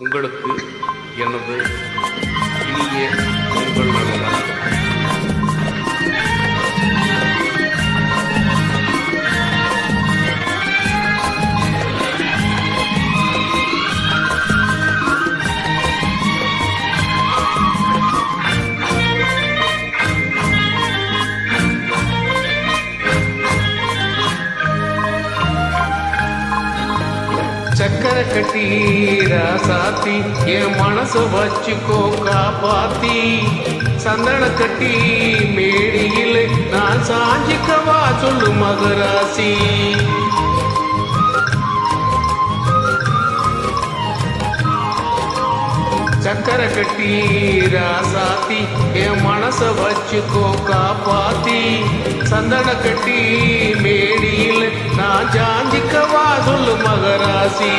உங்களுக்கு எனது இனிய பொங்கல் நல்வாழ்த்துக்கள். சக்கரை கட்டி ராசாத்தி என் மனச வச்சுக்கோ காப்பாத்தி, சந்தன கட்டி மேடியில் நான் சாஞ்சிக்கவா சொல்லு மகராசி. சக்கரை கட்டி ராசாத்தி என் மனச வச்சுக்கோ காப்பாத்தி, சந்தன கட்டி மேடியில் நான் சாஞ்சிக்கவா சொல்லு மகராசி.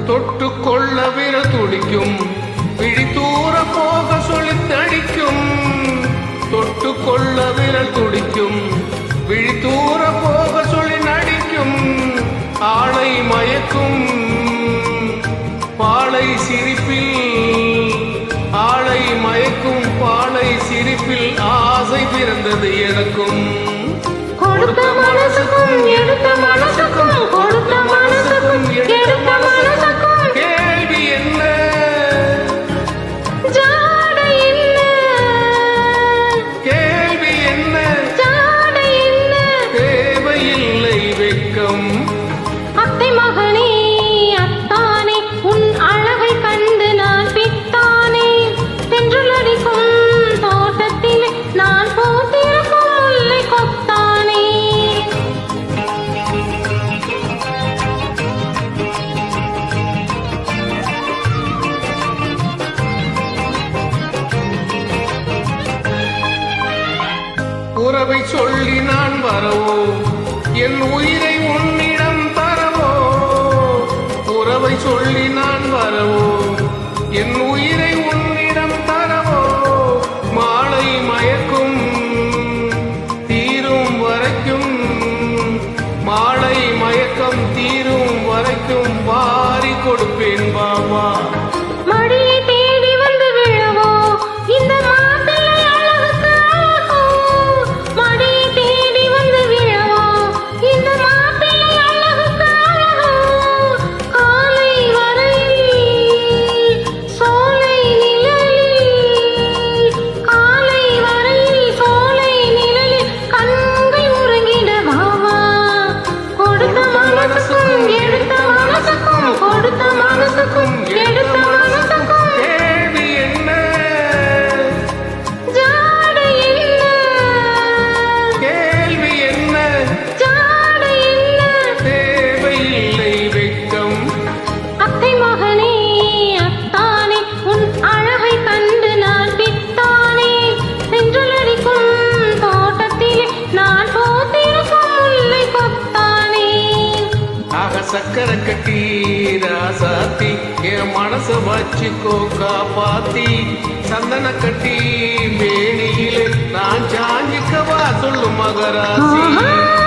தொட்டுக்கொள்ள விரல் துடிக்கும், விழி தூர போக சொல்லித்தடிக்கும். தொட்டுக்கொள்ள விரல் துடிக்கும், விழி தூர போக சொல்லி நடிக்கும். ஆளை மயக்கும் பாளை சிரிப்பில், ஆளை மயக்கும் பாளை சிரிப்பில் ஆசை பிறந்தது எனக்கும். கொடுத்த மனசுக்கும் எடுத்த மனசுக்கும், கொடுத்த மனசுக்கும் எடுத்த மனசுக்கும் கேள்வி என்ன, ஜாடை என்ன, கேள்வி என்ன, ஜாடை என்ன, தேவையில்லை வெட்கம். அத்தை மகனே அத்தானே உன் அழகை கண்டு நான் பித்தானே, தென்றல் அடிக்கும் தோட்டத்திலே நான் பூத்திருக்கும் முல்லை கொத்தானே. உறவை சொல்லி நான் வரவோ, என் உயிரை உன்னிடம் தரவோ. உறவை சொல்லி நான் வரவோ, என் உயிரை உன்னிடம் தரவோ. மாலை மயக்கும் தீரும் வரைக்கும், மாலை மயக்கம் தீரும் வரைக்கும் வாரி கொடுப்பேன் பாபா. மடியை தேடி வந்து விழவோ, இந்த மாப்பிள்ளை அழகுக்கு அழகோ. மடியை தேடி வந்து விழவோ, இந்த மாப்பிள்ளை அழகுக்கு அழகோ. காலை வரையில் சோலை நிழலில், காலை வரையில் சோலை நிழலில் கண்கள் உறங்கிட வாவா. கொடுத்த மனசுக்கும் எடுத்த மனசுக்கும், கொடுத்த மனசுக்கும் எடுத்த மனசுக்கும் கேள்வி என்ன, ஜாடை என்ன, கேள்வி என்ன, ஜாடை என்ன, தேவையில்லை வெட்கம். அத்தை மகனே அத்தானே உன் அழகை கண்டு நான் பித்தானே, தென்றல் அடிக்கும் தோட்டத்திலே நான் பூத்திருக்கும் முல்லை கொத்தானே. ஆக சக்கரை கட்டி ராசாத்தி என் மனச வச்சுக்கோ காப்பாத்தி, சந்தன கட்டி மேனியிலே நான் சாஞ்சிக்கவா சொல்லு மகராசி. ஆஹா.